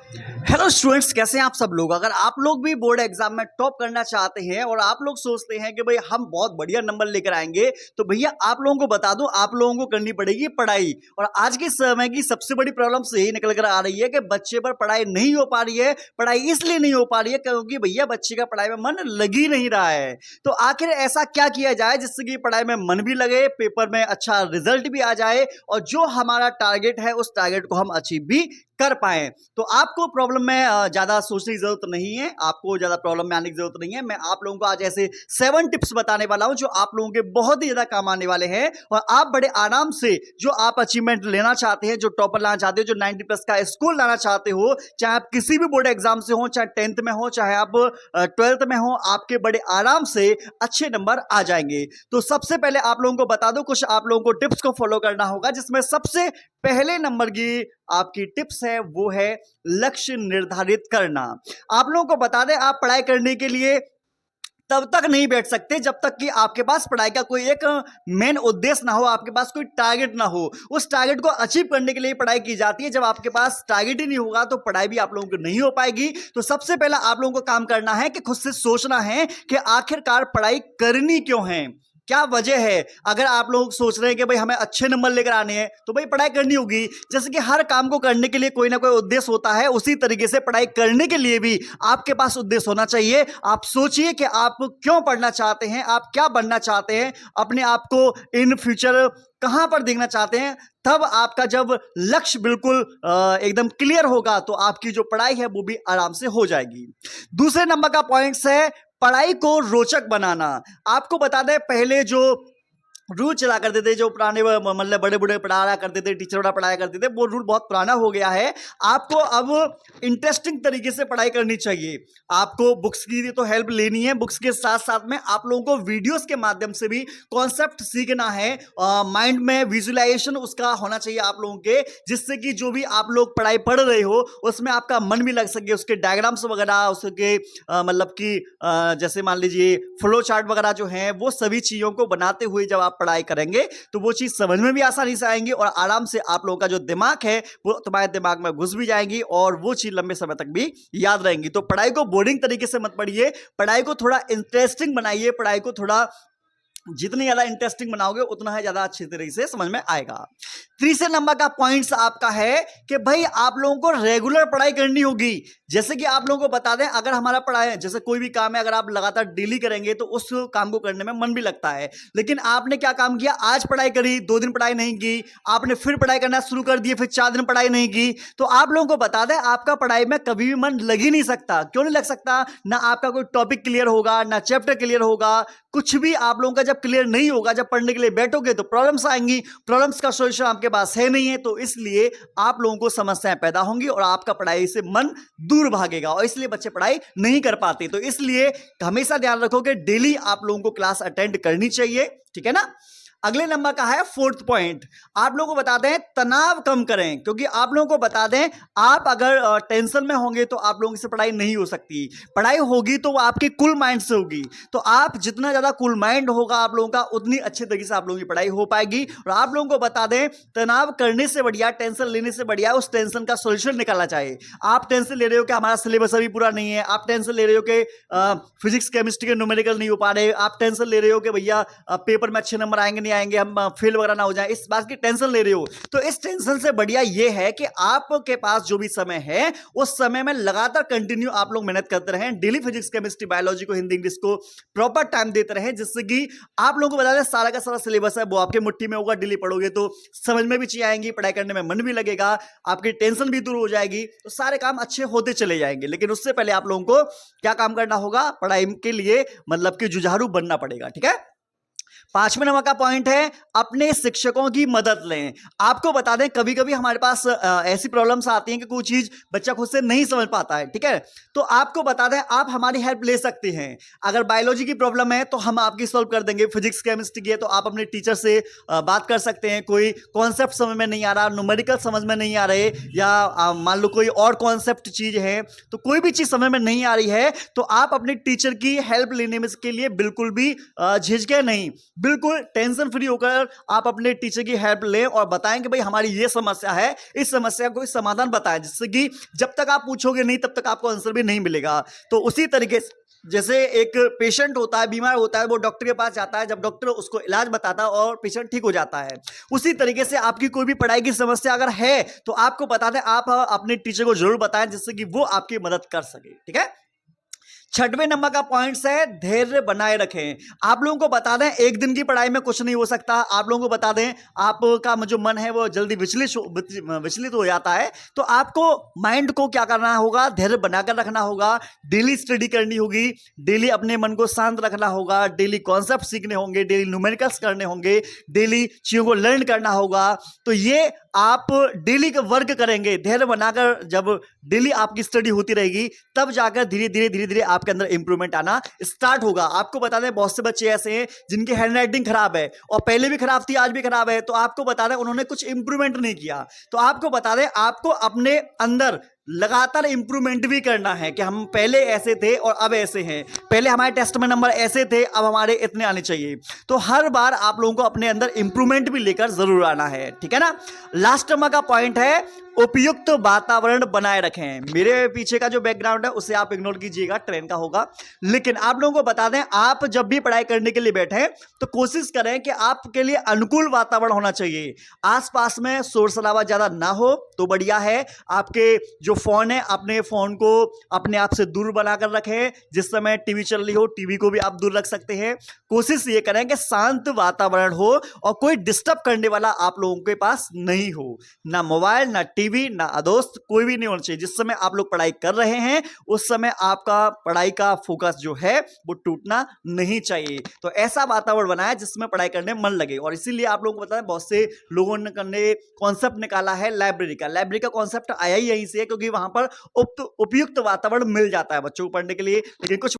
Hello students, कैसे हैं आप सब लोग। अगर आप लोग भी बोर्ड एग्जाम में टॉप करना चाहते हैं और आप लोग सोचते हैं कि भाई हम बहुत बढ़िया नंबर लेकर आएंगे, तो भैया आप लोगों को बता दूं, आप लोगों को करनी पड़ेगी पढ़ाई। और आज के समय की सबसे बड़ी प्रॉब्लम से यही निकल कर आ रही है कि बच्चे पर पढ़ाई नहीं हो पा रही है। पढ़ाई इसलिए नहीं हो पा रही है क्योंकि भैया बच्चे का पढ़ाई में मन लग ही नहीं रहा है। तो आखिर ऐसा क्या किया जाए जिससे कि पढ़ाई में मन भी लगे, पेपर में अच्छा रिजल्ट भी आ जाए और जो हमारा टारगेट है उस टारगेट को हम अचीव भी कर पाए। तो आपको प्रॉब्लम में ज्यादा सोचने की जरूरत नहीं है, आपको ज्यादा प्रॉब्लम में आने की जरूरत नहीं है। मैं आप लोगों को आज ऐसे 7 टिप्स बताने वाला हूं जो आप लोगों के बहुत ही ज्यादा काम आने वाले हैं और आप बड़े आराम से जो आप अचीवमेंट लेना चाहते हैं, जो टॉपर लाना चाहते हो, जो 90 प्लस का स्कोर लाना चाहते हो, चाहे आप किसी भी बोर्ड एग्जाम से हो, चाहे 10th में हो, चाहे आप 12th में हो, आपके बड़े आराम से अच्छे नंबर आ जाएंगे। तो सबसे पहले आप लोगों को बता दो, कुछ आप लोगों को टिप्स को फॉलो करना होगा, जिसमें सबसे पहले नंबर की आपकी टिप्स है वो है लक्ष्य निर्धारित करना। आप लोगों को बता दें, आप पढ़ाई करने के लिए तब तक नहीं बैठ सकते जब तक कि आपके पास पढ़ाई का कोई एक मेन उद्देश्य ना हो, आपके पास कोई टारगेट ना हो। उस टारगेट को अचीव करने के लिए पढ़ाई की जाती है। जब आपके पास टारगेट ही नहीं होगा तो पढ़ाई भी आप लोगों को नहीं हो पाएगी। तो सबसे पहला आप लोगों को काम करना है कि खुद से सोचना है कि आखिरकार पढ़ाई करनी क्यों है, क्या वजह है। अगर आप लोग सोच रहे हैं कि भाई हमें अच्छे नंबर लेकर आने हैं तो भाई पढ़ाई करनी होगी। जैसे कि हर काम को करने के लिए कोई ना कोई उद्देश्य होता है, उसी तरीके से पढ़ाई करने के लिए भी आपके पास उद्देश्य होना चाहिए। आप सोचिए कि आप क्यों पढ़ना चाहते हैं, आप क्या बनना चाहते हैं, अपने आप को इन फ्यूचर कहां पर देखना चाहते हैं। तब आपका जब लक्ष्य बिल्कुल एकदम क्लियर होगा तो आपकी जो पढ़ाई है वो भी आराम से हो जाएगी। दूसरे नंबर का पॉइंट्स है पढ़ाई को रोचक बनाना। आपको बता दें, पहले जो रूल चला करते थे, जो पुराने मतलब बड़े बूढ़े पढ़ाया करते थे, टीचर बड़ा पढ़ाया करते थे, वो रूल बहुत पुराना हो गया है। आपको अब इंटरेस्टिंग तरीके से पढ़ाई करनी चाहिए। आपको बुक्स की तो हेल्प लेनी है, बुक्स के साथ साथ में आप लोगों को वीडियोस के माध्यम से भी कॉन्सेप्ट सीखना है। माइंड में विजुअलाइजेशन उसका होना चाहिए आप लोगों के, जिससे कि जो भी आप लोग पढ़ाई पढ़ रहे हो उसमें आपका मन भी लग सके। उसके डायग्राम्स वगैरह, उसके मतलब कि जैसे मान लीजिए फ्लो चार्ट वगैरह जो है, वो सभी चीजों को बनाते हुए जब आप पढ़ाई करेंगे तो वो चीज समझ में भी आसानी से आएंगी और आराम से आप लोगों का जो दिमाग है वो तुम्हारे दिमाग में घुस भी जाएंगी और वो चीज लंबे समय तक भी याद रहेंगी। तो पढ़ाई को बोरिंग तरीके से मत पढ़िए, पढ़ाई को थोड़ा इंटरेस्टिंग बनाइए। पढ़ाई को थोड़ा जितनी ज्यादा इंटरेस्टिंग बनाओगे उतना ही ज्यादा अच्छी तरीके से समझ में आएगा। तीसरे नंबर का पॉइंट्स आपका है कि भाई आप लोगों को रेगुलर पढ़ाई करनी होगी। जैसे कि आप लोगों को बता दें, अगर हमारा पढ़ाई जैसे कोई भी काम है, अगर आप लगातार डेली करेंगे तो उस काम को करने में मन भी लगता है। लेकिन आपने क्या काम किया, आज पढ़ाई करी, 2 दिन पढ़ाई नहीं की, आपने फिर पढ़ाई करना शुरू कर दिए, फिर 4 दिन पढ़ाई नहीं की, तो आप लोगों को बता दें आपका पढ़ाई में कभी भी मन लग ही नहीं सकता। क्यों नहीं लग सकता? ना आपका कोई टॉपिक क्लियर होगा, ना चैप्टर क्लियर होगा, कुछ भी आप लोगों का जब क्लियर नहीं होगा, जब पढ़ने के लिए बैठोगे तो प्रॉब्लम्स आएंगी। प्रॉब्लम्स का सॉल्यूशन आपके पास है नहीं है, तो इसलिए आप लोगों को समस्याएं पैदा होंगी और आपका पढ़ाई से मन दूर भागेगा और इसलिए बच्चे पढ़ाई नहीं कर पाते। तो इसलिए हमेशा ध्यान रखो कि डेली आप लोगों को क्लास अटेंड करनी चाहिए, ठीक है ना। अगले नंबर का है 4th पॉइंट, आप लोगों को बता दें तनाव कम करें। क्योंकि आप लोगों को बता दें, आप अगर टेंशन में होंगे तो आप लोगों से पढ़ाई नहीं हो सकती। पढ़ाई होगी तो वो आपके कूल माइंड से होगी। तो आप जितना ज्यादा कूल माइंड होगा आप लोगों का, उतनी अच्छे तरीके से आप लोगों की पढ़ाई हो पाएगी। और आप लोगों को बता दें, तनाव करने से बढ़िया, टेंशन लेने से बढ़िया उस टेंशन का सोल्यूशन निकालना चाहिए। आप टेंशन ले रहे हो कि हमारा सिलेबस अभी पूरा नहीं है, आप टेंशन ले रहे हो कि फिजिक्स केमिस्ट्री के न्यूमेरिकल नहीं हो पा रहे, आप टेंशन ले रहे हो कि भैया पेपर में अच्छे नंबर आएंगे नहीं आएंगे, हम फेल वगैरह ना हो जाए, इस बात की टेंशन ले रहे हो। तो इस टेंशन से बढ़िया ये है कि आपके पास जो भी समय है उस समय में लगातार कंटिन्यू आप लोग मेहनत करते रहें। डेली फिजिक्स केमिस्ट्री बायोलॉजी को, हिंदी इंग्लिश को प्रॉपर टाइम देते रहें, जिससे कि आप लोगों को बता दें सारा का सारा सिलेबस है वो आपके मुट्ठी में होगा। डेली पढ़ोगे तो समझ में भी चीजें आएंगी, पढ़ाई करने में मन भी लगेगा, आपकी टेंशन भी दूर हो जाएगी, तो सारे काम अच्छे होते चले जाएंगे। लेकिन उससे पहले आप लोगों को क्या काम करना होगा, पढ़ाई के लिए मतलब कि जुझारू बनना पड़ेगा, ठीक है। 5वें नंबर का पॉइंट है अपने शिक्षकों की मदद लें। आपको बता दें, कभी कभी हमारे पास ऐसी प्रॉब्लम्स आती हैं कि कोई चीज बच्चा खुद से नहीं समझ पाता है, ठीक है। तो आपको बता दें, आप हमारी हेल्प ले सकते हैं। अगर बायोलॉजी की प्रॉब्लम है तो हम आपकी सॉल्व कर देंगे, फिजिक्स केमिस्ट्री की है तो आप अपने टीचर से बात कर सकते हैं। कोई कॉन्सेप्ट समझ में नहीं आ रहा, न्यूमेरिकल समझ में नहीं आ रहे, या मान लो कोई और कॉन्सेप्ट चीज है, तो कोई भी चीज समझ में नहीं आ रही है तो आप अपने टीचर की हेल्प लेने में के लिए बिल्कुल भी झिझके नहीं। बिल्कुल टेंशन फ्री होकर आप अपने टीचर की हेल्प लें और बताएं कि भाई हमारी ये समस्या है, इस समस्या को समाधान बताएं, जिससे कि जब तक आप पूछोगे नहीं तब तक आपको आंसर भी नहीं मिलेगा। तो उसी तरीके से जैसे एक पेशेंट होता है, बीमार होता है, वो डॉक्टर के पास जाता है, जब डॉक्टर उसको इलाज बताता है और पेशेंट ठीक हो जाता है, उसी तरीके से आपकी कोई भी पढ़ाई की समस्या अगर है तो आपको बता दें, आप अपने टीचर को जरूर बताएं, जिससे कि वो आपकी मदद कर सके। ठीक है। छठवें नंबर का पॉइंट्स है धैर्य बनाए रखें। आप लोगों को बता दें, एक दिन की पढ़ाई में कुछ नहीं हो सकता। आप लोगों को बता दें, आपका जो मन है वो जल्दी विचलित हो जाता है। तो आपको माइंड को क्या करना होगा, धैर्य बनाकर रखना होगा, डेली स्टडी करनी होगी, डेली अपने मन को शांत रखना होगा, डेली कॉन्सेप्ट सीखने होंगे, डेली न्यूमेरिकल्स करने होंगे, डेली चीजों को लर्न करना होगा। तो ये आप डेली का वर्क करेंगे, धैर्य बनाकर जब डेली आपकी स्टडी होती रहेगी, तब जाकर धीरे धीरे आपके अंदर इंप्रूवमेंट आना स्टार्ट होगा। आपको बता दें, बहुत से बच्चे ऐसे हैं जिनकी हैंडराइटिंग खराब है और पहले भी खराब थी, आज भी खराब है, तो आपको बता दें उन्होंने कुछ इंप्रूवमेंट नहीं किया। तो आपको बता दें, आपको अपने अंदर लगातार इंप्रूवमेंट भी करना है कि हम पहले ऐसे थे और अब ऐसे हैं, पहले हमारे टेस्ट में नंबर ऐसे थे, अब हमारे इतने आने चाहिए। तो हर बार आप लोगों को अपने अंदर इंप्रूवमेंट भी लेकर जरूर आना है। ठीक है ना। लास्ट नंबर का पॉइंट है उपयुक्त वातावरण बनाए रखें। मेरे पीछे का जो बैकग्राउंड है उसे आप इग्नोर कीजिएगा, ट्रेन का होगा। लेकिन आप लोगों को बता दें, आप जब भी पढ़ाई करने के लिए बैठे तो कोशिश करें कि आपके लिए अनुकूल वातावरण होना चाहिए। आसपास में शोर शराबा ज्यादा ना हो तो बढ़िया है। आपके जो फोन है, अपने फोन को अपने आप से दूर बनाकर रखें। जिस समय टीवी चल रही हो, टीवी को भी आप दूर रख सकते हैं। कोशिश ये करें कि शांत वातावरण हो और कोई डिस्टर्ब करने वाला आप लोगों के पास नहीं हो, ना मोबाइल, ना टीवी, ना दोस्त, कोई भी नहीं होना चाहिए। जिस समय आप लोग पढ़ाई कर रहे हैं उस समय आपका पढ़ाई का फोकस जो है वो टूटना नहीं चाहिए। तो ऐसा वातावरण बनाया जिसमें पढ़ाई करने मन लगे। और इसीलिए आप लोगों को पता है, बहुत से लोगों ने कॉन्सेप्ट निकाला है लाइब्रेरी का। लाइब्रेरी का कॉन्सेप्ट आया ही यहीं से है, क्योंकि वहां पर उपयुक्त वातावरण मिल जाता है बच्चों को पढ़ने के लिए। लेकिन कुछ